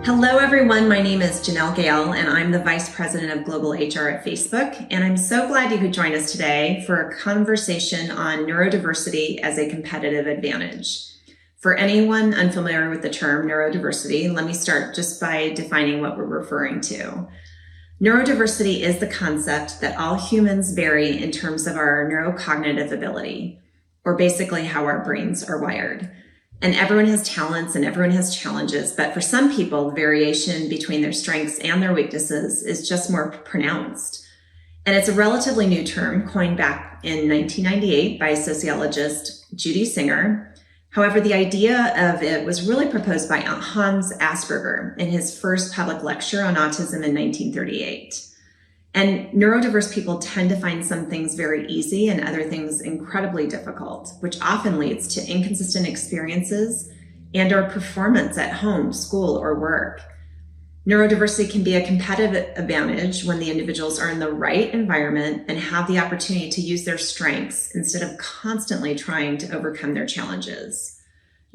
Hello everyone, my name is Janelle Gale and I'm the Vice President of Global HR at Facebook, and I'm so glad you could join us today for a conversation on neurodiversity as a competitive advantage. For anyone unfamiliar with the term neurodiversity, let me start just by defining what we're referring to. Neurodiversity is the concept that all humans vary in terms of our neurocognitive ability, or basically how our brains are wired. And everyone has talents and everyone has challenges, but for some people, the variation between their strengths and their weaknesses is just more pronounced. And it's a relatively new term coined back in 1998 by sociologist Judy Singer. However, the idea of it was really proposed by Hans Asperger in his first public lecture on autism in 1938. And neurodiverse people tend to find some things very easy and other things incredibly difficult, which often leads to inconsistent experiences and or performance at home, school, or work. Neurodiversity can be a competitive advantage when the individuals are in the right environment and have the opportunity to use their strengths instead of constantly trying to overcome their challenges.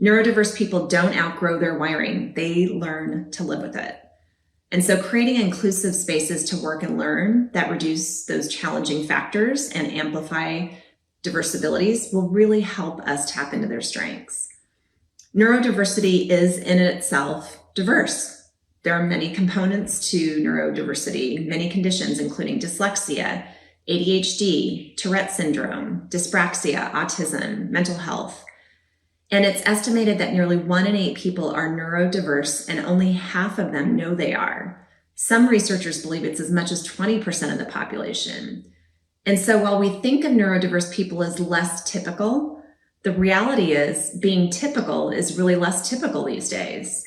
Neurodiverse people don't outgrow their wiring, they learn to live with it. And so creating inclusive spaces to work and learn that reduce those challenging factors and amplify diverse abilities will really help us tap into their strengths. Neurodiversity is in itself diverse. There are many components to neurodiversity, many conditions, including dyslexia, ADHD, Tourette syndrome, dyspraxia, autism, mental health. And it's estimated that nearly 1 in 8 people are neurodiverse and only half of them know they are. Some researchers believe it's as much as 20% of the population. And so while we think of neurodiverse people as less typical, the reality is being typical is really less typical these days.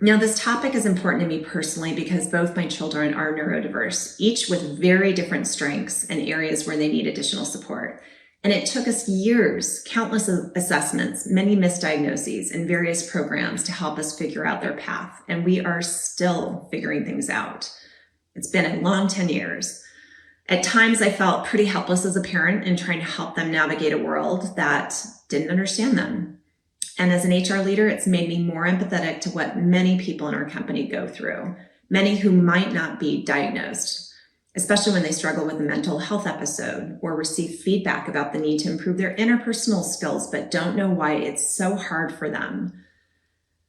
Now, this topic is important to me personally because both my children are neurodiverse, each with very different strengths and areas where they need additional support. And it took us years, countless assessments, many misdiagnoses, and various programs to help us figure out their path. And we are still figuring things out. It's been a long 10 years. At times, I felt pretty helpless as a parent in trying to help them navigate a world that didn't understand them. And as an HR leader, it's made me more empathetic to what many people in our company go through, many who might not be diagnosed, especially when they struggle with a mental health episode or receive feedback about the need to improve their interpersonal skills, but don't know why it's so hard for them.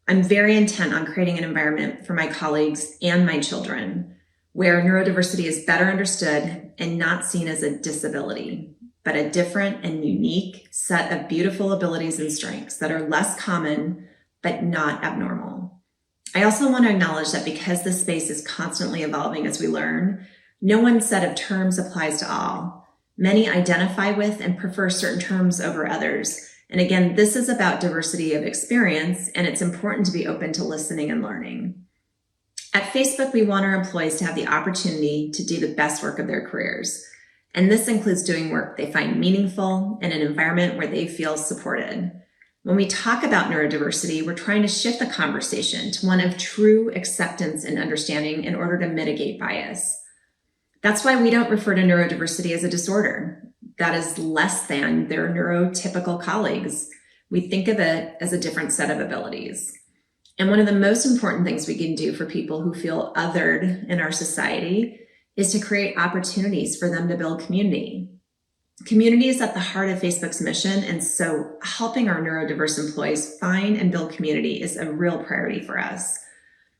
I'm very intent on creating an environment for my colleagues and my children where neurodiversity is better understood and not seen as a disability, but a different and unique set of beautiful abilities and strengths that are less common, but not abnormal. I also want to acknowledge that because this space is constantly evolving as we learn, no one set of terms applies to all. Many identify with and prefer certain terms over others. And again, this is about diversity of experience, and it's important to be open to listening and learning. At Facebook, we want our employees to have the opportunity to do the best work of their careers. And this includes doing work they find meaningful in an environment where they feel supported. When we talk about neurodiversity, we're trying to shift the conversation to one of true acceptance and understanding in order to mitigate bias. That's why we don't refer to neurodiversity as a disorder that is less than their neurotypical colleagues. We think of it as a different set of abilities. And one of the most important things we can do for people who feel othered in our society is to create opportunities for them to build community. Community is at the heart of Facebook's mission, and so helping our neurodiverse employees find and build community is a real priority for us.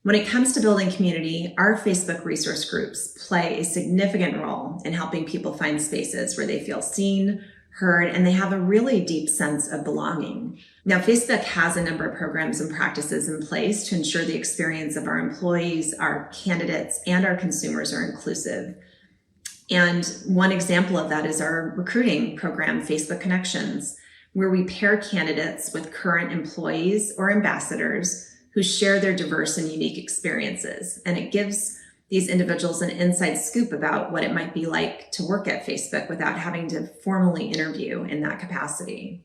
When it comes to building community, our Facebook resource groups play a significant role in helping people find spaces where they feel seen, heard, and they have a really deep sense of belonging. Now, Facebook has a number of programs and practices in place to ensure the experience of our employees, our candidates, and our consumers are inclusive. And one example of that is our recruiting program, Facebook Connections, where we pair candidates with current employees or ambassadors who share their diverse and unique experiences. And it gives these individuals an inside scoop about what it might be like to work at Facebook without having to formally interview in that capacity.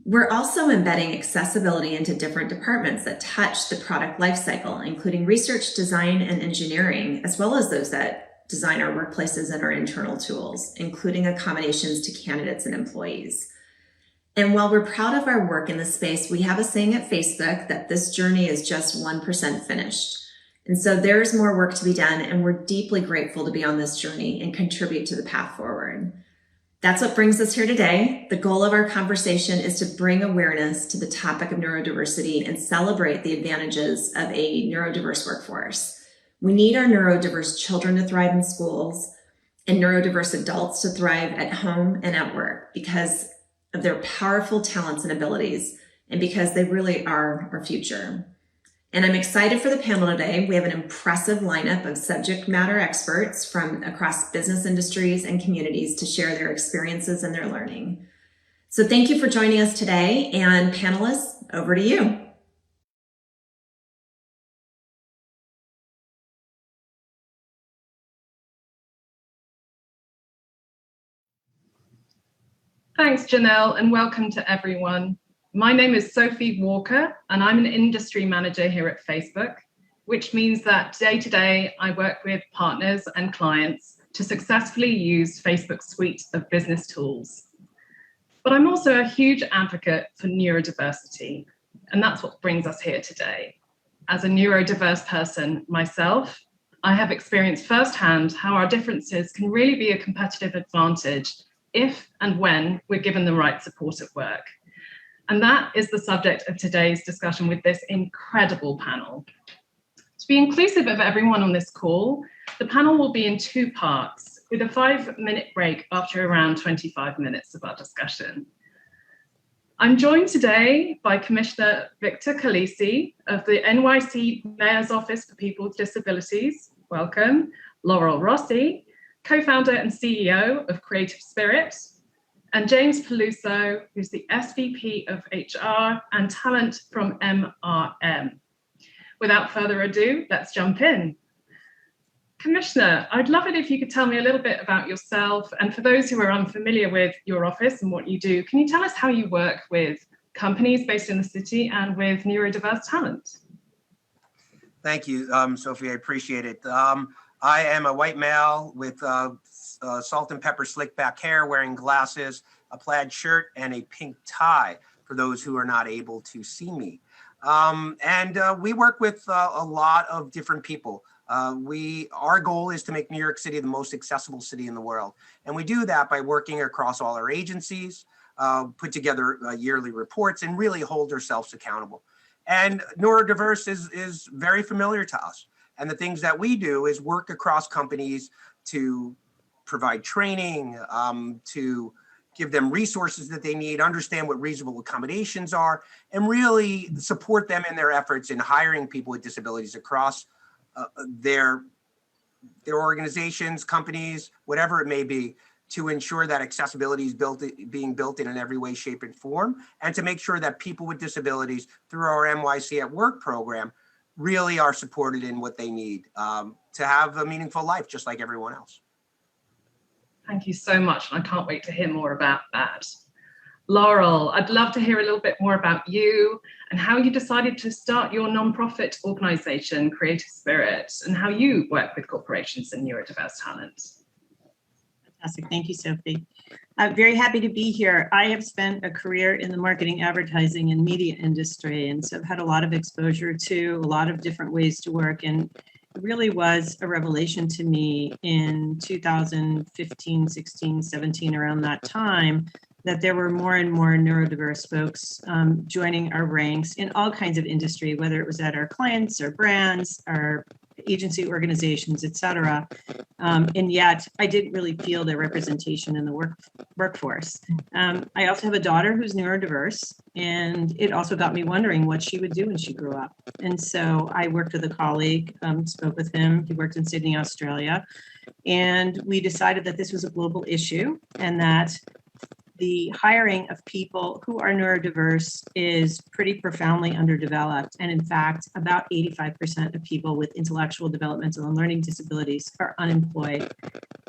We're also embedding accessibility into different departments that touch the product lifecycle, including research, design, and engineering, as well as those that design our workplaces and our internal tools, including accommodations to candidates and employees. And while we're proud of our work in this space, we have a saying at Facebook that this journey is just 1% finished. And so there's more work to be done, and we're deeply grateful to be on this journey and contribute to the path forward. That's what brings us here today. The goal of our conversation is to bring awareness to the topic of neurodiversity and celebrate the advantages of a neurodiverse workforce. We need our neurodiverse children to thrive in schools and neurodiverse adults to thrive at home and at work because of their powerful talents and abilities and because they really are our future. And I'm excited for the panel today. We have an impressive lineup of subject matter experts from across business industries and communities to share their experiences and their learning. So thank you for joining us today, and panelists, over to you. Thanks, Janelle, and welcome to everyone. My name is Sophie Walker, and I'm an industry manager here at Facebook, which means that day to day, I work with partners and clients to successfully use Facebook's suite of business tools. But I'm also a huge advocate for neurodiversity, and that's what brings us here today. As a neurodiverse person myself, I have experienced firsthand how our differences can really be a competitive advantage if and when we're given the right support at work. And that is the subject of today's discussion with this incredible panel. To be inclusive of everyone on this call, the panel will be in two parts with a 5-minute break after around 25 minutes of our discussion. I'm joined today by Commissioner Victor Calisi of the NYC Mayor's Office for People with Disabilities. Welcome. Laurel Rossi, co-founder and CEO of CreativeSpirit, and James Peluso, who's the SVP of HR and Talent from MRM. Without further ado, let's jump in. Commissioner, I'd love it if you could tell me a little bit about yourself, and for those who are unfamiliar with your office and what you do, can you tell us how you work with companies based in the city and with neurodiverse talent? Thank you, Sophie, I appreciate it. I am a white male with salt and pepper slick back hair, wearing glasses, a plaid shirt, and a pink tie for those who are not able to see me. We work with a lot of different people. Our goal is to make New York City the most accessible city in the world. And we do that by working across all our agencies, put together yearly reports, and really hold ourselves accountable. And neurodiverse is very familiar to us. And the things that we do is work across companies to provide training, to give them resources that they need, understand what reasonable accommodations are, and really support them in their efforts in hiring people with disabilities across their organizations, companies, whatever it may be, to ensure that accessibility is being built in every way, shape, and form, and to make sure that people with disabilities through our NYC at Work program really are supported in what they need to have a meaningful life, just like everyone else. Thank you so much, and I can't wait to hear more about that. Laurel, I'd love to hear a little bit more about you and how you decided to start your nonprofit organization, Creative Spirit, and how you work with corporations and neurodiverse talent. Fantastic. Thank you, Sophie. I'm very happy to be here. I have spent a career in the marketing, advertising, and media industry, and so I've had a lot of exposure to a lot of different ways to work. And it really was a revelation to me in 2015, 16, 17, around that time, that there were more and more neurodiverse folks joining our ranks in all kinds of industry, whether it was at our clients, our brands, our agency organizations, et cetera. And yet I didn't really feel their representation in the workforce. I also have a daughter who's neurodiverse, and it also got me wondering what she would do when she grew up. And so I worked with a colleague, spoke with him. He worked in Sydney, Australia, and we decided that this was a global issue and that the hiring of people who are neurodiverse is pretty profoundly underdeveloped. And in fact, about 85% of people with intellectual, developmental, and learning disabilities are unemployed.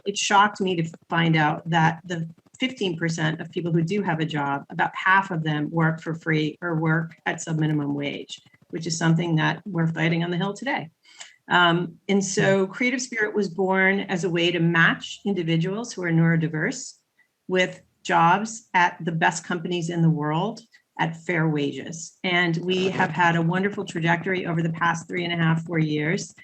It shocked me to find out that the 15% of people who do have a job, about half of them work for free or work at sub-minimum wage, which is something that we're fighting on the Hill today. And so Creative Spirit was born as a way to match individuals who are neurodiverse with jobs at the best companies in the world at fair wages. And we have had a wonderful trajectory over the past 3.5, 4 years.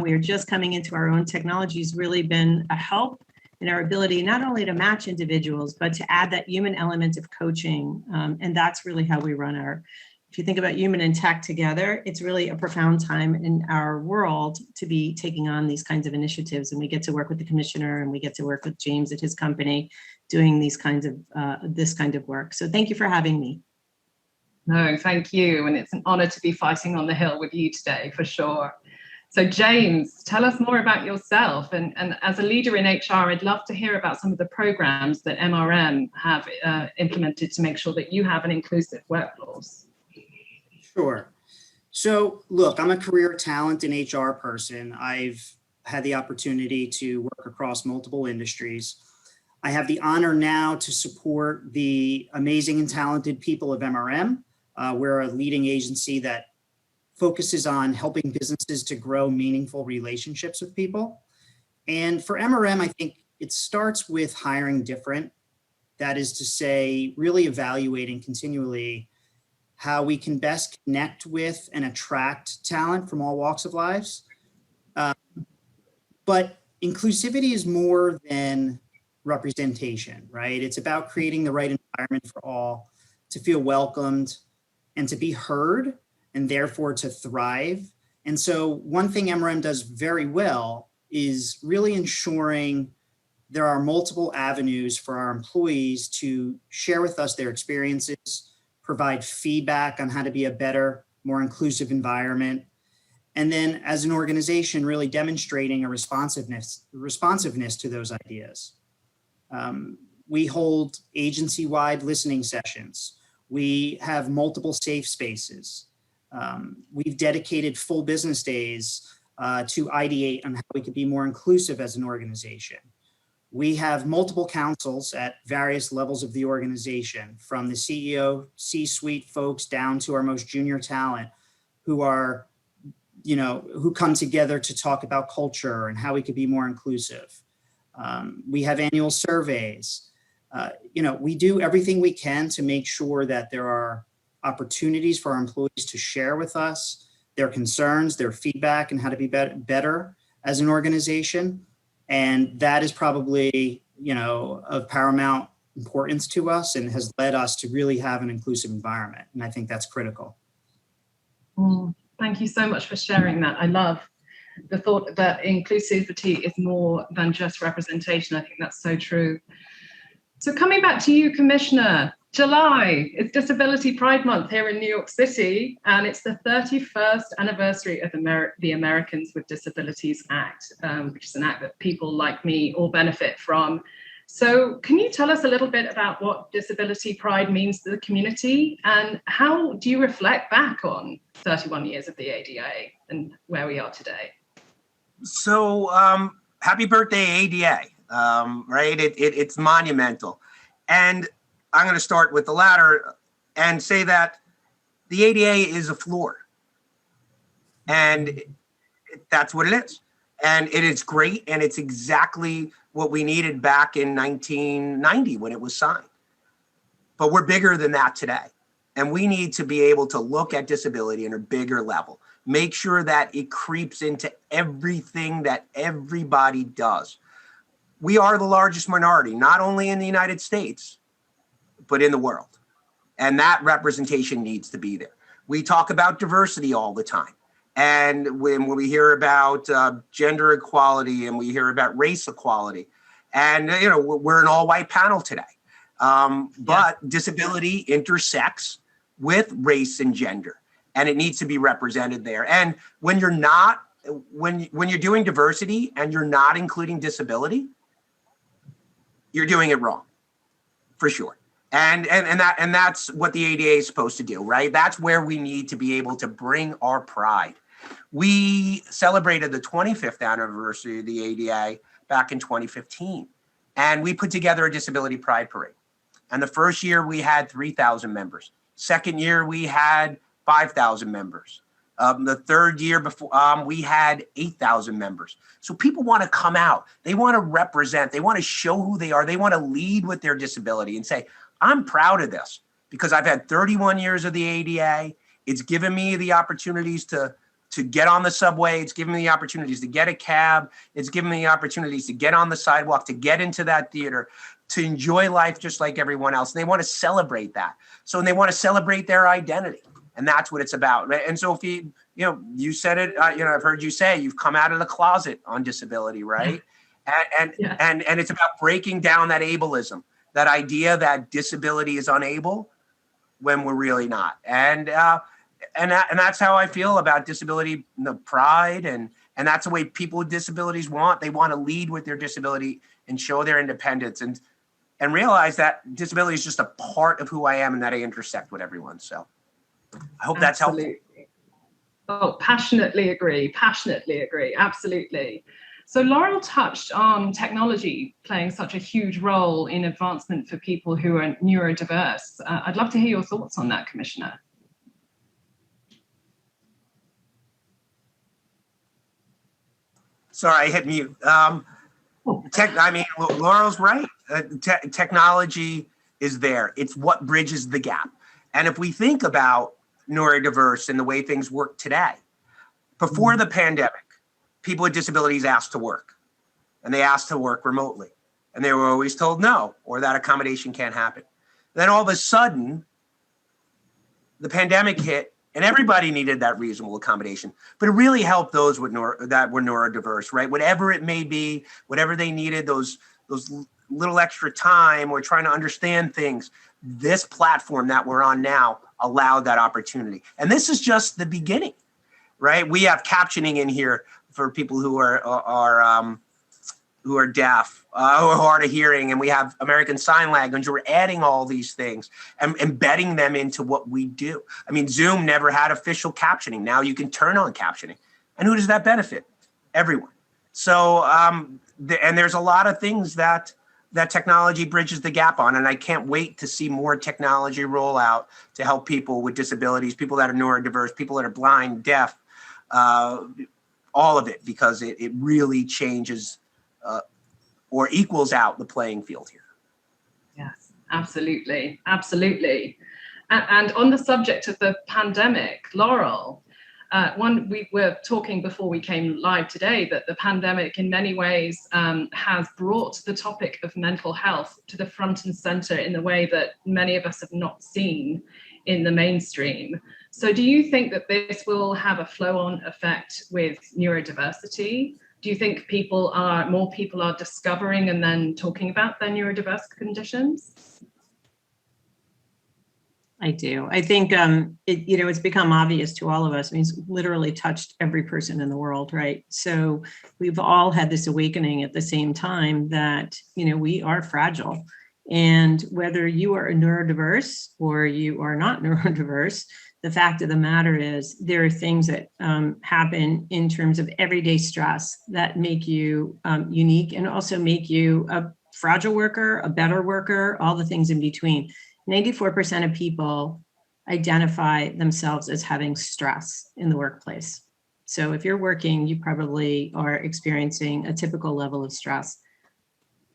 We are just coming into our own. Technology has really been a help in our ability not only to match individuals, but to add that human element of coaching. And that's really how we run our, if you think about human and tech together, it's really a profound time in our world to be taking on these kinds of initiatives. And we get to work with the commissioner, and we get to work with James at his company doing these kinds of this kind of work. So thank you for having me. No, thank you. And it's an honor to be fighting on the Hill with you today, for sure. So James, tell us more about yourself. And as a leader in HR, I'd love to hear about some of the programs that MRM have implemented to make sure that you have an inclusive workforce. Sure. So look, I'm a career talent and HR person. I've had the opportunity to work across multiple industries. I have the honor now to support the amazing and talented people of MRM. We're a leading agency that focuses on helping businesses to grow meaningful relationships with people. And for MRM, I think it starts with hiring different. That is to say, really evaluating continually how we can best connect with and attract talent from all walks of lives. But inclusivity is more than representation, right? It's about creating the right environment for all to feel welcomed and to be heard, and therefore to thrive. And so one thing MRM does very well is really ensuring there are multiple avenues for our employees to share with us their experiences, provide feedback on how to be a better, more inclusive environment. And then as an organization, really demonstrating a responsiveness to those ideas. We hold agency-wide listening sessions. We have multiple safe spaces. We've dedicated full business days to ideate on how we could be more inclusive as an organization. We have multiple councils at various levels of the organization, from the CEO, C-suite folks down to our most junior talent, who are, who come together to talk about culture and how we could be more inclusive. We have annual surveys. We do everything we can to make sure that there are opportunities for our employees to share with us their concerns, their feedback, and how to be better as an organization. And that is probably, of paramount importance to us and has led us to really have an inclusive environment. And I think that's critical. Thank you so much for sharing that. I love the thought that inclusivity is more than just representation. I think that's so true. So coming back to you, Commissioner, July is Disability Pride Month here in New York City, and it's the 31st anniversary of the Americans with Disabilities Act, which is an act that people like me all benefit from. So can you tell us a little bit about what disability pride means to the community, and how do you reflect back on 31 years of the ADA and where we are today? So happy birthday, ADA, right? It's monumental. And I'm going to start with the latter and say that the ADA is a floor. And that's what it is. And it is great. And it's exactly what we needed back in 1990 when it was signed. But we're bigger than that today. And we need to be able to look at disability in a bigger level. Make sure that it creeps into everything that everybody does. We are the largest minority, not only in the United States, but in the world. And that representation needs to be there. We talk about diversity all the time. And when we hear about gender equality and we hear about race equality, and you know, we're an all-white panel today. But disability intersects with race and gender, and it needs to be represented there. And when you're not, when you're doing diversity and you're not including disability, you're doing it wrong, for sure. And that's what the ADA is supposed to do, right? That's where we need to be able to bring our pride. We celebrated the 25th anniversary of the ADA back in 2015, and we put together a disability pride parade. And the first year we had 3,000 members. Second year we had 5,000 members. The third year before we had 8,000 members. So people want to come out. They want to represent. They want to show who they are. They want to lead with their disability and say, I'm proud of this because I've had 31 years of the ADA. It's given me the opportunities to get on the subway. It's given me the opportunities to get a cab. It's given me the opportunities to get on the sidewalk, to get into that theater, to enjoy life just like everyone else. And they want to celebrate that. So they want to celebrate their identity. And that's what it's about. And so if you said it, I've heard you say you've come out of the closet on disability, right? And it's about breaking down that ableism, that idea that disability is unable when we're really not. And that's how I feel about disability, the pride, and that's the way people with disabilities want. They want to lead with their disability and show their independence and realize that disability is just a part of who I am and that I intersect with everyone. So I hope that's helpful. Oh, passionately agree. Absolutely. So Laurel touched on technology playing such a huge role in advancement for people who are neurodiverse. I'd love to hear your thoughts on that, Commissioner. Sorry, I hit mute. Laurel's right. Technology is there. It's what bridges the gap. And if we think about neurodiverse and the way things work today, before the pandemic, people with disabilities asked to work, and they asked to work remotely, and they were always told no, or that accommodation can't happen. Then all of a sudden, the pandemic hit, and everybody needed that reasonable accommodation, but it really helped those that were neurodiverse, right? Whatever it may be, whatever they needed, those little extra time or trying to understand things, this platform that we're on now allowed that opportunity. And this is just the beginning, right? We have captioning in here for people who are deaf, who are hard of hearing, and we have American Sign Language. We're adding all these things and embedding them into what we do. I mean, Zoom never had official captioning. Now you can turn on captioning. And who does that benefit? Everyone. So, and there's a lot of things that technology bridges the gap on, and I can't wait to see more technology roll out to help people with disabilities, people that are neurodiverse, people that are blind, deaf, all of it, because it really changes or equals out the playing field here. Yes, absolutely. And on the subject of the pandemic, Laurel, we were talking before we came live today that the pandemic in many ways has brought the topic of mental health to the front and center in the way that many of us have not seen in the mainstream. So do you think that this will have a flow-on effect with neurodiversity? Do you think more people are discovering and then talking about their neurodiverse conditions? I do. I think it's become obvious to all of us. I mean, it's literally touched every person in the world, right? So we've all had this awakening at the same time that, we are fragile. And whether you are neurodiverse or you are not neurodiverse, the fact of the matter is there are things that happen in terms of everyday stress that make you unique and also make you a fragile worker, a better worker, all the things in between. 94% of people identify themselves as having stress in the workplace. So if you're working, you probably are experiencing a typical level of stress.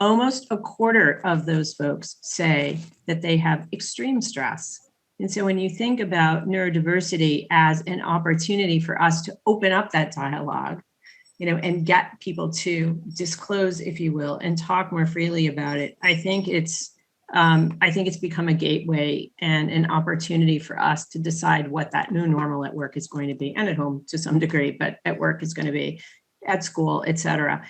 Almost a quarter of those folks say that they have extreme stress. And so when you think about neurodiversity as an opportunity for us to open up that dialogue, and get people to disclose, if you will, and talk more freely about it, I think it's become a gateway and an opportunity for us to decide what that new normal at work is going to be, and at home to some degree, but at work is going to be, at school, et cetera.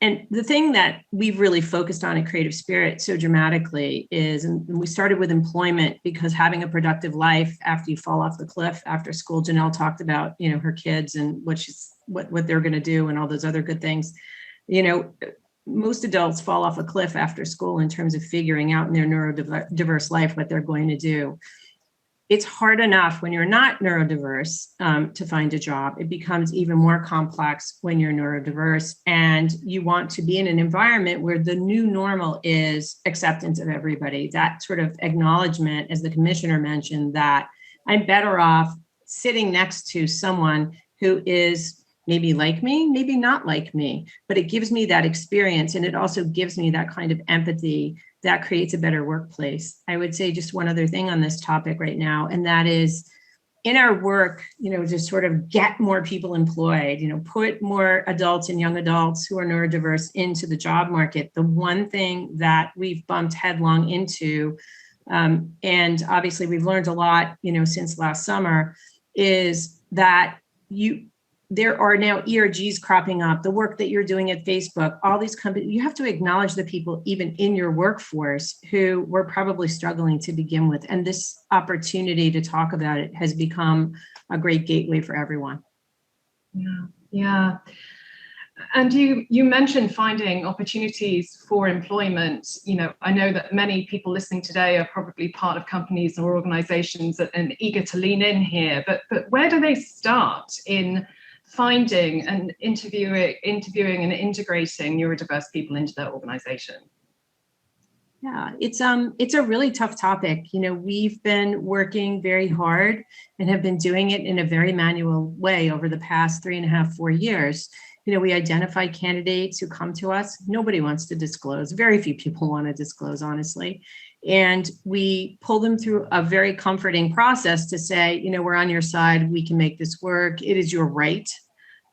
And the thing that we've really focused on at Creative Spirit so dramatically is, and we started with employment, because having a productive life after you fall off the cliff after school, Janelle talked about, her kids and what they're going to do and all those other good things. Most adults fall off a cliff after school in terms of figuring out in their neurodiverse life what they're going to do. It's hard enough when you're not neurodiverse to find a job. It becomes even more complex when you're neurodiverse, and you want to be in an environment where the new normal is acceptance of everybody. That sort of acknowledgement, as the commissioner mentioned, that I'm better off sitting next to someone who is maybe like me, maybe not like me, but it gives me that experience. And it also gives me that kind of empathy that creates a better workplace. I would say just one other thing on this topic right now, and that is in our work, to sort of get more people employed, put more adults and young adults who are neurodiverse into the job market. The one thing that we've bumped headlong into, and obviously we've learned a lot, since last summer, is that there are now ERGs cropping up, the work that you're doing at Facebook, all these companies, you have to acknowledge the people even in your workforce who were probably struggling to begin with. And this opportunity to talk about it has become a great gateway for everyone. Yeah. And you mentioned finding opportunities for employment. I know that many people listening today are probably part of companies or organizations and eager to lean in here, but where do they start in finding and interviewing and integrating neurodiverse people into their organization? Yeah, it's a really tough topic. We've been working very hard and have been doing it in a very manual way over the past 3.5, 4 years. We identify candidates who come to us. Nobody wants to disclose. Very few people want to disclose, honestly. And we pull them through a very comforting process to say, we're on your side. We can make this work. It is your right.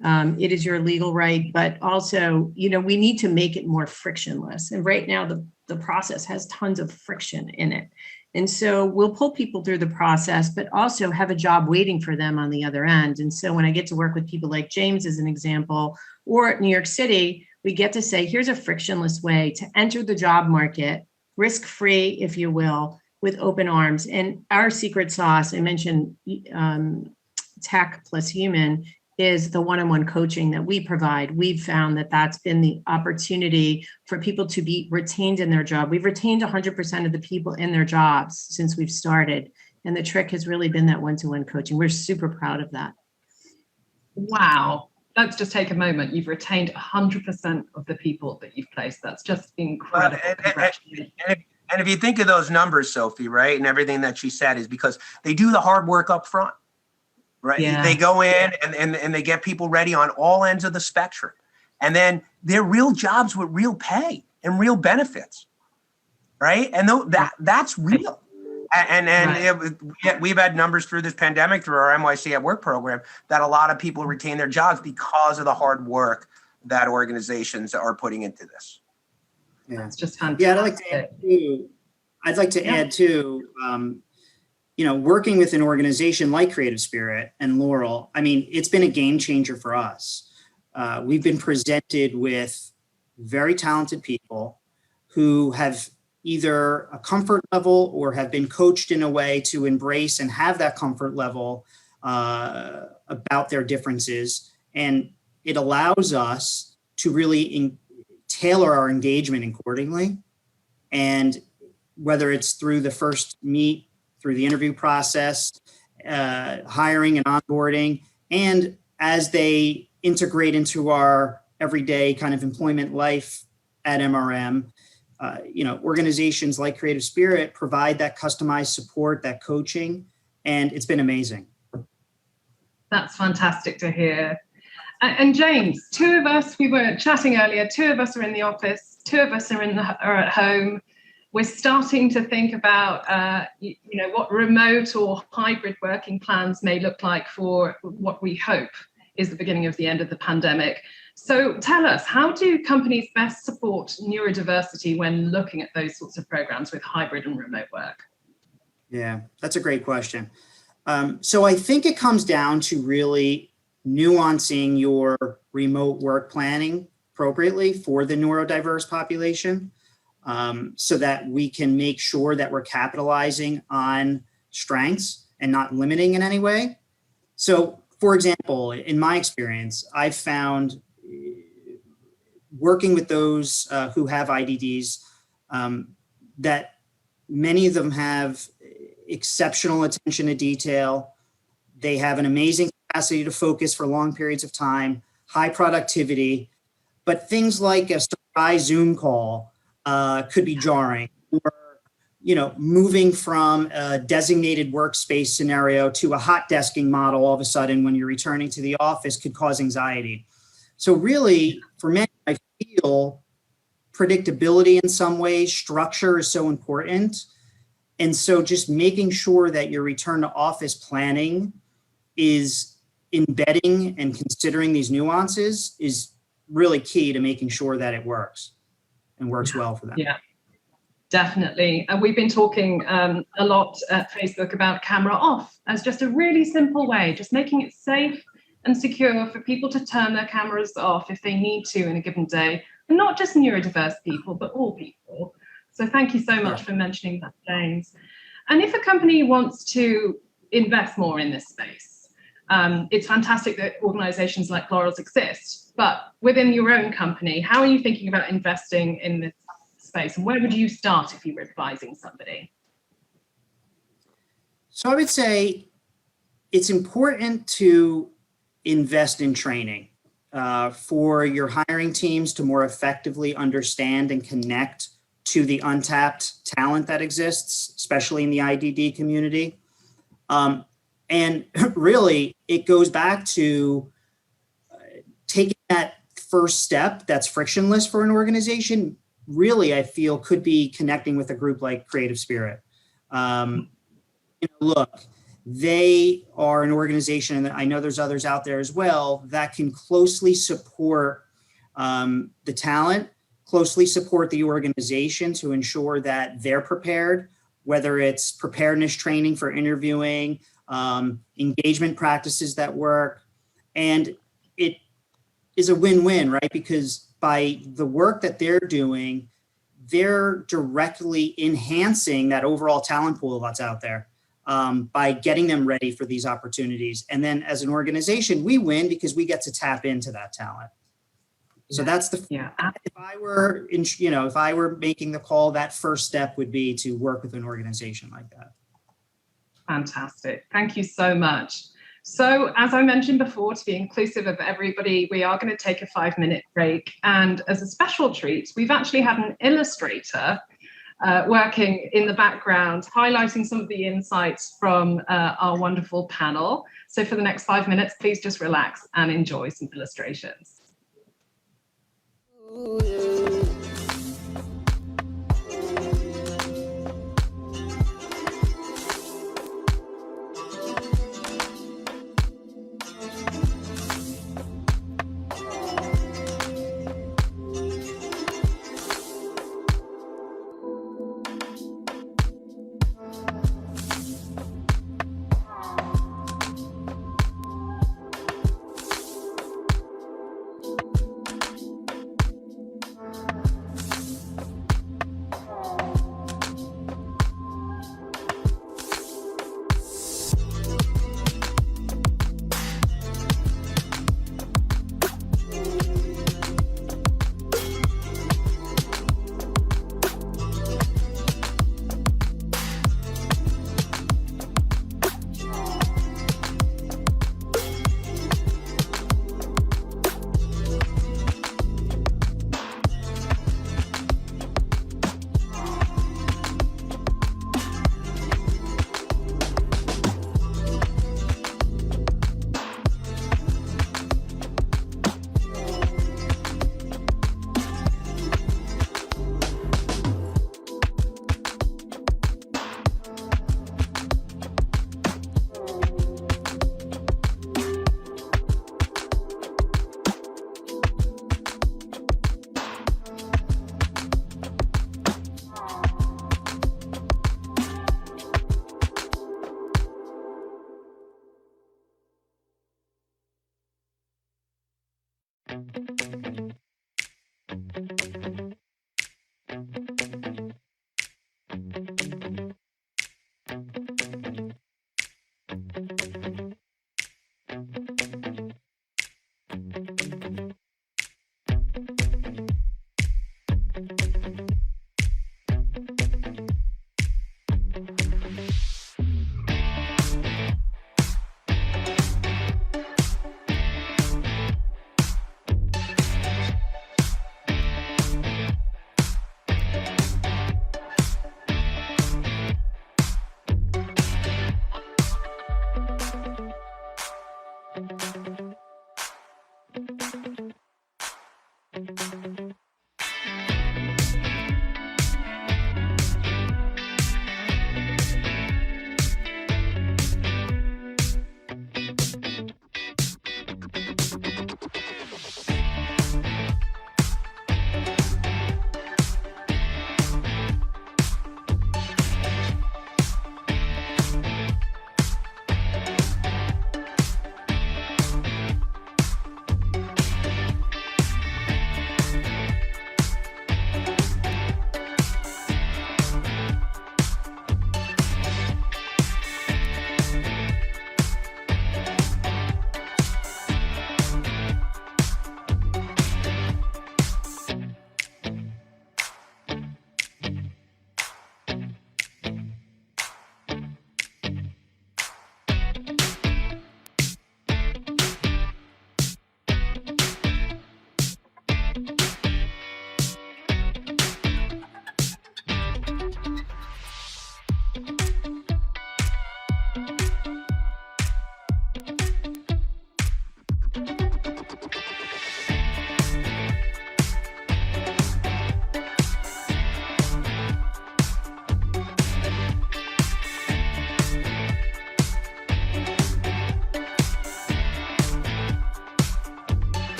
It is your legal right, but also, we need to make it more frictionless. And right now, the process has tons of friction in it. And so we'll pull people through the process, but also have a job waiting for them on the other end. And so when I get to work with people like James, as an example, or at New York City, we get to say, here's a frictionless way to enter the job market, risk-free, if you will, with open arms. And our secret sauce, I mentioned tech plus human, is the one-on-one coaching that we provide. We've found that that's been the opportunity for people to be retained in their job. We've retained 100% of the people in their jobs since we've started. And the trick has really been that one-to-one coaching. We're super proud of that. Wow. Let's just take a moment. You've retained 100% of the people that you've placed. That's just incredible. And if you think of those numbers, Sophie, right, and everything that she said, is because they do the hard work up front. Right. Yeah. They go in and they get people ready on all ends of the spectrum. And then they're real jobs with real pay and real benefits. Right. And that's real. And we've had numbers through this pandemic, through our NYC at Work program, that a lot of people retain their jobs because of the hard work that organizations are putting into this. Yeah, it's just fantastic. Yeah, I'd like to add too, working with an organization like Creative Spirit and Laurel, it's been a game changer for us. we've been presented with very talented people who have either a comfort level or have been coached in a way to embrace and have that comfort level about their differences. And it allows us to really tailor our engagement accordingly. And whether it's through the first meet, through the interview process, hiring and onboarding, and as they integrate into our everyday kind of employment life at MRM, organizations like Creative Spirit provide that customized support, that coaching, and it's been amazing. That's fantastic to hear. And James, two of us, we were chatting earlier, two of us are in the office, two of us are at home. We're starting to think about, what remote or hybrid working plans may look like for what we hope is the beginning of the end of the pandemic. So tell us, how do companies best support neurodiversity when looking at those sorts of programs with hybrid and remote work? Yeah, that's a great question. So I think it comes down to really nuancing your remote work planning appropriately for the neurodiverse population, so that we can make sure that we're capitalizing on strengths and not limiting in any way. So, for example, in my experience, I've found working with those who have IDDs that many of them have exceptional attention to detail. They have an amazing capacity to focus for long periods of time, high productivity, but things like a surprise Zoom call could be jarring, or moving from a designated workspace scenario to a hot desking model all of a sudden when you're returning to the office could cause anxiety. So really, for many, I feel predictability in some ways, structure is so important. And so just making sure that your return to office planning is embedding and considering these nuances is really key to making sure that it works and works well for them. Yeah, definitely. And we've been talking a lot at Facebook about camera off as just a really simple way, just making it safe and secure for people to turn their cameras off if they need to in a given day, and not just neurodiverse people, but all people. So thank you so much for mentioning that, James. And if a company wants to invest more in this space, it's fantastic that organizations like Laurel's exist, but within your own company, how are you thinking about investing in this space? And where would you start if you were advising somebody? So I would say it's important to invest in training for your hiring teams to more effectively understand and connect to the untapped talent that exists, especially in the IDD community. And really, it goes back to taking that first step that's frictionless for an organization. Really, I feel could be connecting with a group like Creative Spirit. Look, they are an organization, and I know there's others out there as well, that can closely support the talent, closely support the organization to ensure that they're prepared, whether it's preparedness training for interviewing, engagement practices that work. And it is a win-win, right? Because by the work that they're doing, they're directly enhancing that overall talent pool that's out there by getting them ready for these opportunities. And then as an organization, we win because we get to tap into that talent. So that's the, if I were making the call, that first step would be to work with an organization like that. Fantastic. Thank you so much. So as I mentioned before, to be inclusive of everybody, we are going to take a 5-minute break. And as a special treat, we've actually had an illustrator working in the background, highlighting some of the insights from our wonderful panel. So for the next 5 minutes, please just relax and enjoy some illustrations.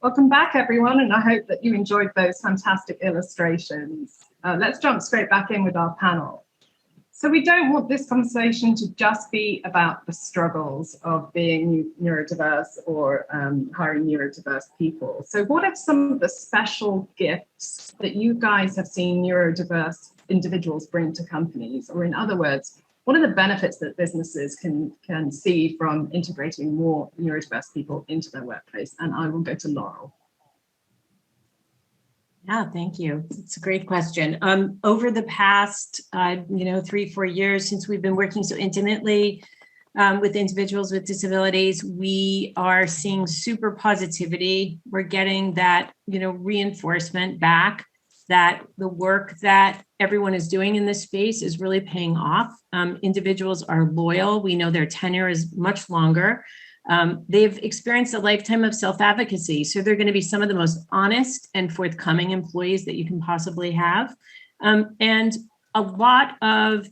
Welcome back, everyone, and I hope that you enjoyed those fantastic illustrations. Let's jump straight back in with our panel. So we don't want this conversation to just be about the struggles of being neurodiverse or hiring neurodiverse people. So what are some of the special gifts that you guys have seen neurodiverse individuals bring to companies? Or in other words, what are the benefits that businesses can see from integrating more neurodiverse people into their workplace? And I will go to Laurel. Yeah, thank you. It's a great question. Over the past, 3-4 years since we've been working so intimately with individuals with disabilities, we are seeing super positivity. We're getting that, reinforcement back that the work that everyone is doing in this space is really paying off. Individuals are loyal. We know their tenure is much longer. They've experienced a lifetime of self-advocacy. So they're going to be some of the most honest and forthcoming employees that you can possibly have. And a lot of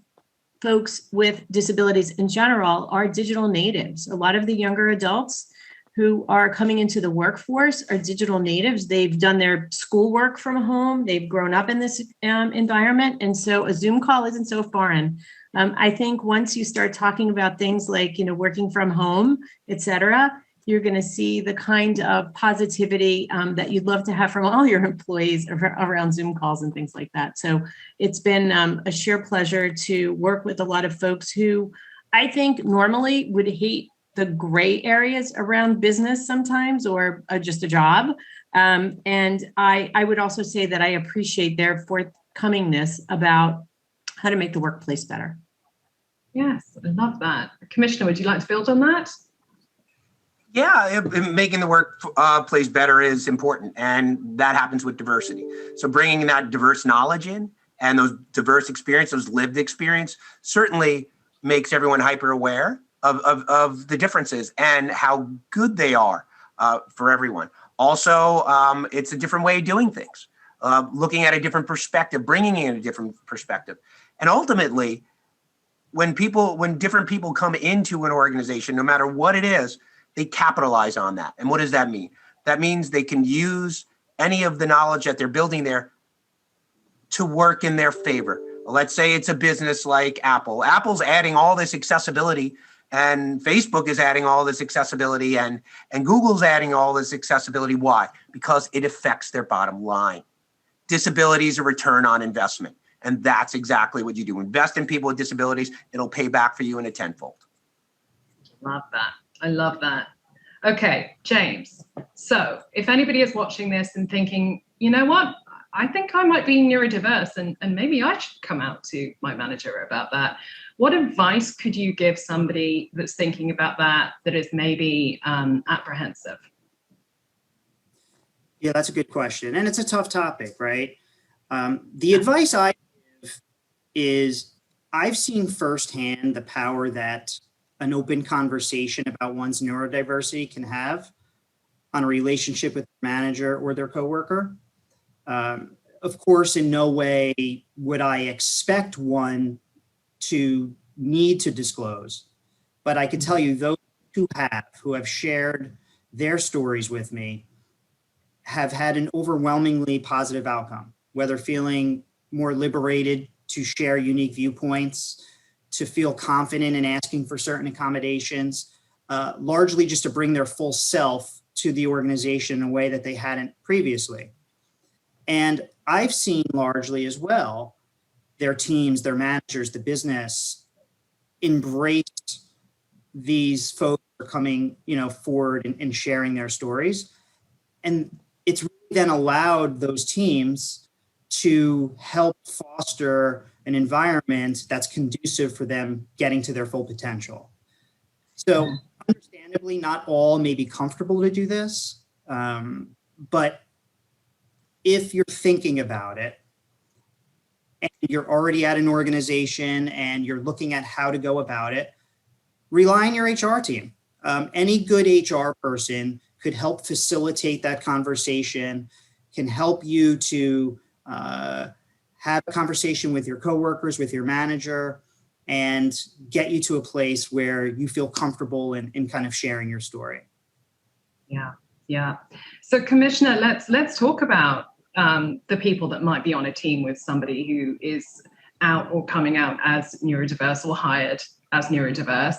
folks with disabilities in general are digital natives. A lot of the younger adults who are coming into the workforce are digital natives. They've done their schoolwork from home. They've grown up in this environment. And so a Zoom call isn't so foreign. I think once you start talking about things like, working from home, et cetera, you're going to see the kind of positivity that you'd love to have from all your employees around Zoom calls and things like that. So it's been a sheer pleasure to work with a lot of folks who I think normally would hate the gray areas around business sometimes, or just a job. And I would also say that I appreciate their forthcomingness about how to make the workplace better. Yes, I love that. Commissioner, would you like to build on that? Yeah, making the workplace better is important, and that happens with diversity. So bringing that diverse knowledge in and those diverse experience, those lived experience, certainly makes everyone hyper aware of the differences and how good they are for everyone. Also, it's a different way of doing things, looking at a different perspective, bringing in a different perspective. And ultimately, when different people come into an organization, no matter what it is, they capitalize on that. And what does that mean? That means they can use any of the knowledge that they're building there to work in their favor. Let's say it's a business like Apple. Apple's adding all this accessibility, and Facebook is adding all this accessibility, and Google's adding all this accessibility. Why? Because it affects their bottom line. Disability is a return on investment. And that's exactly what you do. Invest in people with disabilities. It'll pay back for you in a tenfold. Love that. I love that. Okay, James. So if anybody is watching this and thinking, you know what, I think I might be neurodiverse and maybe I should come out to my manager about that. What advice could you give somebody that's thinking about that is maybe apprehensive? Yeah, that's a good question. And it's a tough topic, right? The advice I give is I've seen firsthand the power that an open conversation about one's neurodiversity can have on a relationship with their manager or their coworker. Of course, in no way would I expect one to need to disclose, but I can tell you those who have shared their stories with me have had an overwhelmingly positive outcome, whether feeling more liberated to share unique viewpoints, to feel confident in asking for certain accommodations, largely just to bring their full self to the organization in a way that they hadn't previously. And I've seen largely as well, their teams, their managers, the business embrace these folks who are coming, forward and sharing their stories. And it's really then allowed those teams to help foster an environment that's conducive for them getting to their full potential. So understandably, not all may be comfortable to do this, but if you're thinking about it and you're already at an organization and you're looking at how to go about it, rely on your HR team. Any good HR person could help facilitate that conversation, can help you to have a conversation with your coworkers, with your manager, and get you to a place where you feel comfortable in kind of sharing your story. Yeah. So Commissioner, let's talk about the people that might be on a team with somebody who is out or coming out as neurodiverse or hired as neurodiverse.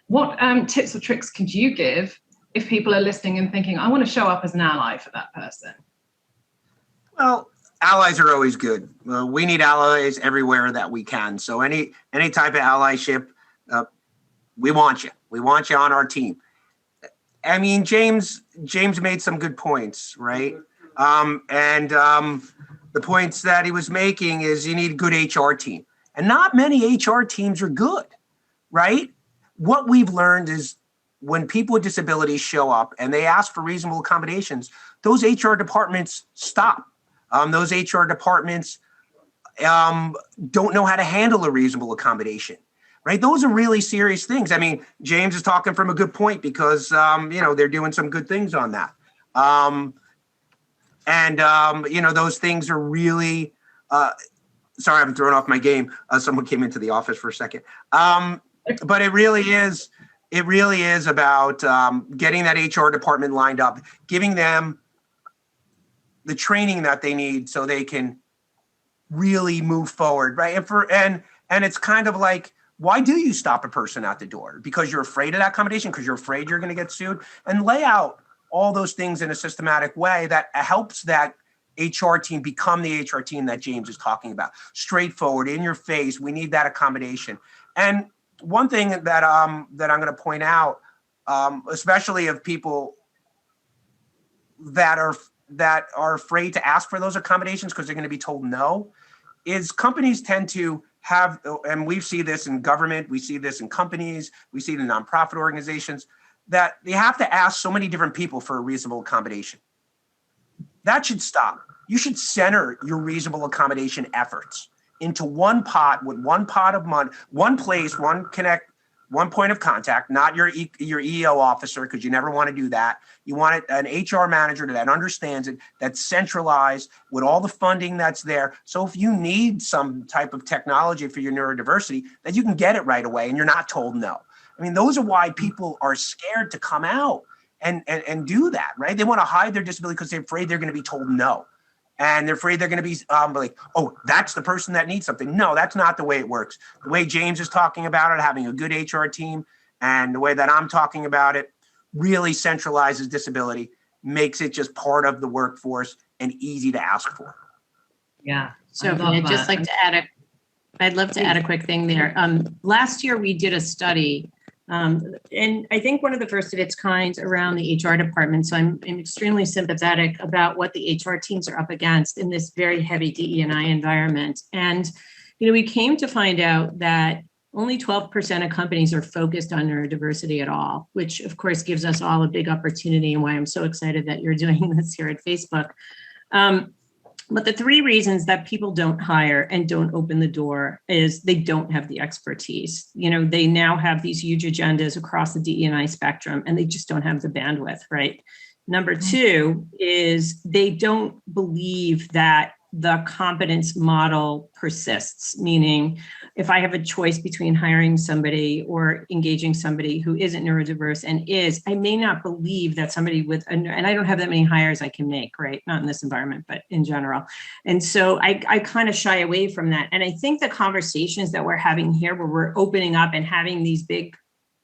What tips or tricks could you give if people are listening and thinking, I want to show up as an ally for that person? Well, allies are always good. We need allies everywhere that we can. So any type of allyship, we want you. We want you on our team. I mean, James made some good points, right? The points that he was making is you need a good HR team. And not many HR teams are good, right? What we've learned is when people with disabilities show up and they ask for reasonable accommodations, those HR departments stop. Those HR departments don't know how to handle a reasonable accommodation, right? Those are really serious things. I mean, James is talking from a good point because, they're doing some good things on that. Those things are really, sorry, I'm throwing off my game. Someone came into the office for a second. But it really is about getting that HR department lined up, giving them the training that they need so they can really move forward, right? And it's kind of like, why do you stop a person at the door? Because you're afraid of that accommodation, because you're afraid you're going to get sued, and lay out all those things in a systematic way that helps that HR team become the HR team that James is talking about. Straightforward, in your face, we need that accommodation. And one thing that I'm going to point out, especially of people that are afraid to ask for those accommodations because they're going to be told no, is companies tend to have, and we see this in government, we see this in companies, we see it in nonprofit organizations, that they have to ask so many different people for a reasonable accommodation. That should stop. You should center your reasonable accommodation efforts into one pot with one pot of money, one place, one one point of contact, not your EO officer, because you never want to do that. You want an HR manager that understands it, that's centralized with all the funding that's there. So if you need some type of technology for your neurodiversity, that you can get it right away and you're not told no. I mean, those are why people are scared to come out and do that, right? They want to hide their disability because they're afraid they're going to be told no. And they're afraid they're going to be like, oh, that's the person that needs something. No, that's not the way it works. The way James is talking about it, having a good HR team, and the way that I'm talking about it really centralizes disability, makes it just part of the workforce and easy to ask for. Yeah. So I'd just like to add I'd love to add a quick thing there. Last year we did a study, and I think one of the first of its kind around the HR department. So I'm extremely sympathetic about what the HR teams are up against in this very heavy DE&I environment. And, we came to find out that only 12% of companies are focused on neurodiversity at all, which of course gives us all a big opportunity, and why I'm so excited that you're doing this here at Facebook. But the three reasons that people don't hire and don't open the door is they don't have the expertise. They now have these huge agendas across the DE&I spectrum, and they just don't have the bandwidth, right? Number two is they don't believe that the competence model persists, meaning if I have a choice between hiring somebody or engaging somebody who isn't neurodiverse and is, I may not believe that somebody with, and I don't have that many hires I can make, right? Not in this environment, but in general. And so I kind of shy away from that. And I think the conversations that we're having here, where we're opening up and having these big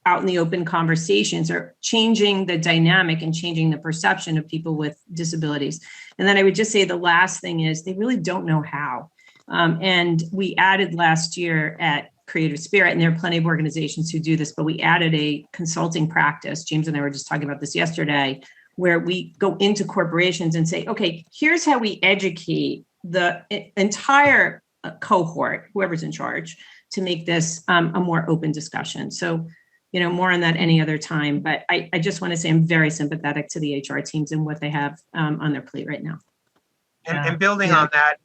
out in the open conversations, are changing the dynamic and changing the perception of people with disabilities. And then I would just say the last thing is they really don't know how. And we added last year at Creative Spirit, and there are plenty of organizations who do this, but we added a consulting practice. James and I were just talking about this yesterday, where we go into corporations and say, okay, here's how we educate the entire cohort, whoever's in charge, to make this a more open discussion. So, more on that any other time. But I just want to say I'm very sympathetic to the HR teams and what they have on their plate right now. And building on that,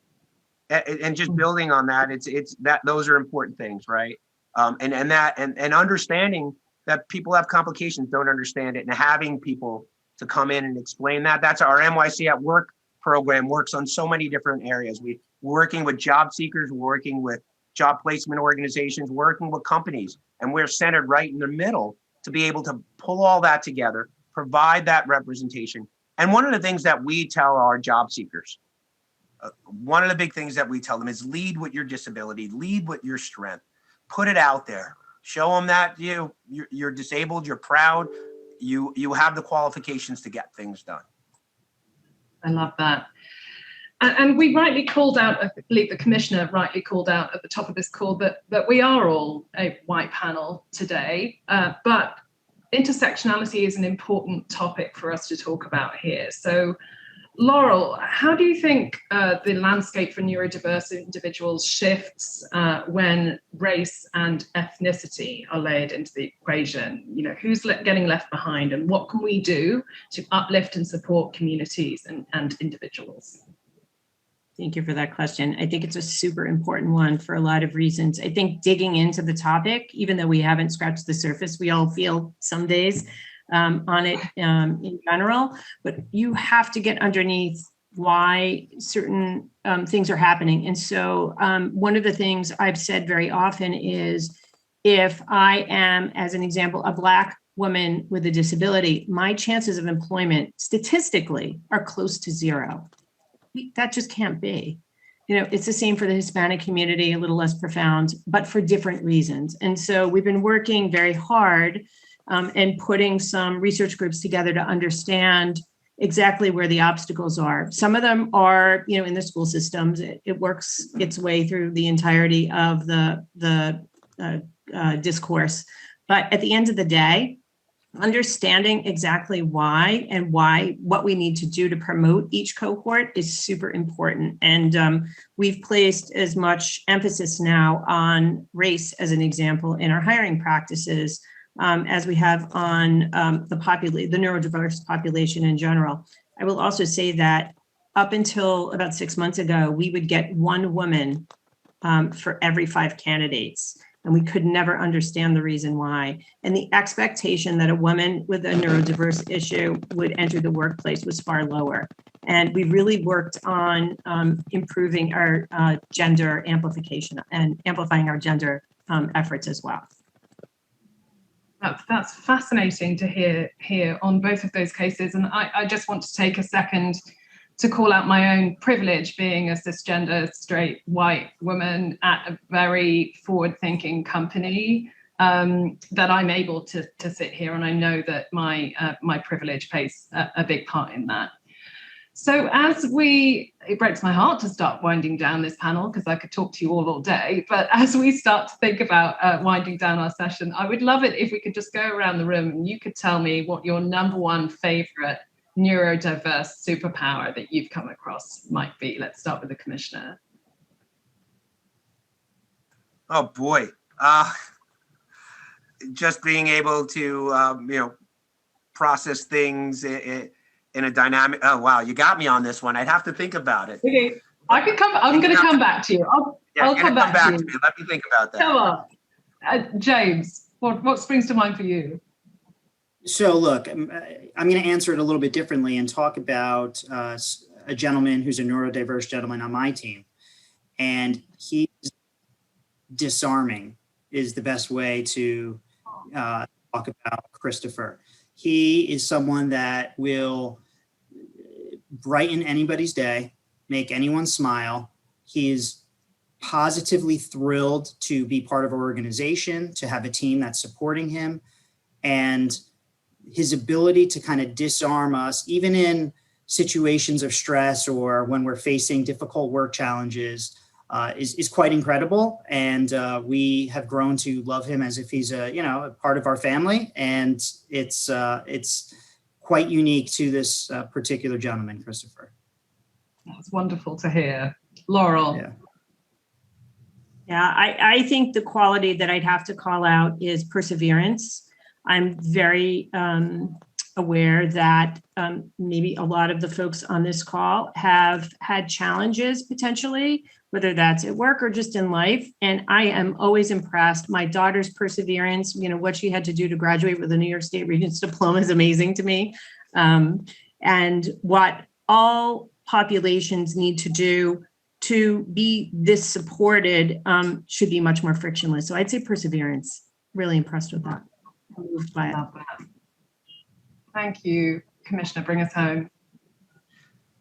and just building on that, it's that those are important things, right? And understanding that people have complications, don't understand it, and having people to come in and explain that. That's our NYC at Work program, works on so many different areas. We're working with job seekers, we're working with job placement organizations, working with companies, and we're centered right in the middle to be able to pull all that together, provide that representation. And one of the things that we tell our job seekers, one of the big things that we tell them is lead with your disability, lead with your strength, put it out there, show them that you're disabled, you're proud, you have the qualifications to get things done. I love that. And we rightly called out, I believe the commissioner rightly called out at the top of this call that we are all a white panel today, but intersectionality is an important topic for us to talk about here. So Laurel, how do you think the landscape for neurodiverse individuals shifts when race and ethnicity are layered into the equation? Who's getting left behind, and what can we do to uplift and support communities and individuals? Thank you for that question. I think it's a super important one for a lot of reasons. I think digging into the topic, even though we haven't scratched the surface, we all feel some days on it in general, but you have to get underneath why certain things are happening. And so one of the things I've said very often is, if I am, as an example, a Black woman with a disability, my chances of employment statistically are close to zero. That just can't be. It's the same for the Hispanic community, a little less profound, but for different reasons. And so we've been working very hard and putting some research groups together to understand exactly where the obstacles are. Some of them are, in the school systems. It works its way through the entirety of the discourse. But at the end of the day, understanding exactly why and what we need to do to promote each cohort is super important. And we've placed as much emphasis now on race as an example in our hiring practices as we have on the neurodiverse population in general. I will also say that up until about 6 months ago, we would get one woman for every 5 candidates. and we could never understand the reason why. And the expectation that a woman with a neurodiverse issue would enter the workplace was far lower. And we really worked on improving our gender amplification and amplifying our gender efforts as well. That's fascinating to hear on both of those cases. And I just want to take a second to call out my own privilege being a cisgender, straight, white woman at a very forward-thinking company, that I'm able to sit here, and I know that my privilege plays a big part in that. So it breaks my heart to start winding down this panel because I could talk to you all day, but as we start to think about winding down our session, I would love it if we could just go around the room and you could tell me what your number one favorite neurodiverse superpower that you've come across might be. Let's start with the Commissioner. Oh boy, just being able to process things in a dynamic. Oh wow, you got me on this one. I'd have to think about it. Okay, I'm going to come back to you. I'll come back to you. Let me think about that. Come on, James. What springs to mind for you? So look, I'm going to answer it a little bit differently and talk about a gentleman who's a neurodiverse gentleman on my team. And he's disarming is the best way to talk about Christopher. He is someone that will brighten anybody's day, make anyone smile. He is positively thrilled to be part of our organization, to have a team that's supporting him. And his ability to kind of disarm us, even in situations of stress or when we're facing difficult work challenges, is quite incredible. And we have grown to love him as if he's a part of our family. And it's quite unique to this particular gentleman, Christopher. That's wonderful to hear. Laurel. Yeah, I think the quality that I'd have to call out is perseverance. I'm very aware that maybe a lot of the folks on this call have had challenges potentially, whether that's at work or just in life. And I am always impressed. My daughter's perseverance, what she had to do to graduate with a New York State Regents diploma is amazing to me. And what all populations need to do to be this supported should be much more frictionless. So I'd say perseverance. Really impressed with that. Moved by it. Thank you, Commissioner. Bring us home.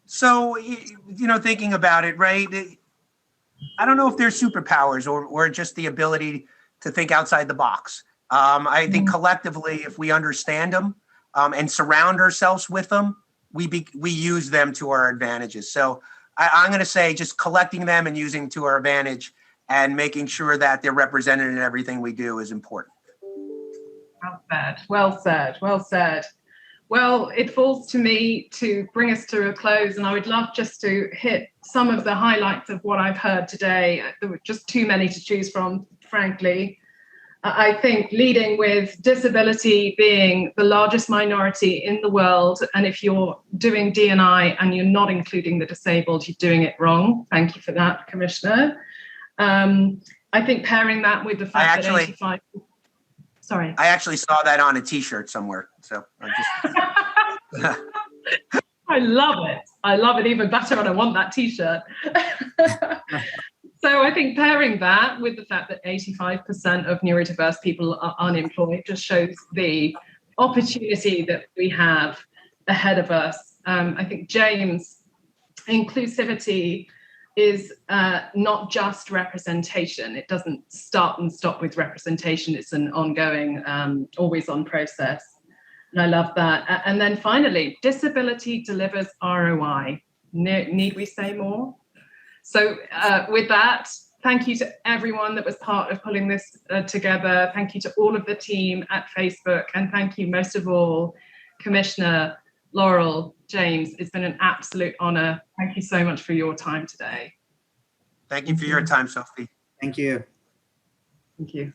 So, thinking about it, right? I don't know if they're superpowers or just the ability to think outside the box. I think collectively, if we understand them and surround ourselves with them, we use them to our advantages. So I'm going to say just collecting them and using to our advantage and making sure that they're represented in everything we do is important. Well said. Well, it falls to me to bring us to a close, and I would love just to hit some of the highlights of what I've heard today. There were just too many to choose from, frankly. I think leading with disability being the largest minority in the world, and if you're doing D&I and you're not including the disabled, you're doing it wrong. Thank you for that, Commissioner. I think pairing that with the fact that 85... Sorry. I actually saw that on a T-shirt somewhere. So I love it. I love it even better, and I want that T-shirt. So I think pairing that with the fact that 85% of neurodiverse people are unemployed just shows the opportunity that we have ahead of us. I think, James, inclusivity is not just representation. It doesn't start and stop with representation. It's an ongoing, always on process. And I love that. And then finally, disability delivers ROI. Need we say more? So with that, thank you to everyone that was part of pulling this together. Thank you to all of the team at Facebook. And thank you most of all, Commissioner, Laurel, James. It's been an absolute honor. Thank you so much for your time today. Thank you for your time, Sophie. Thank you. Thank you.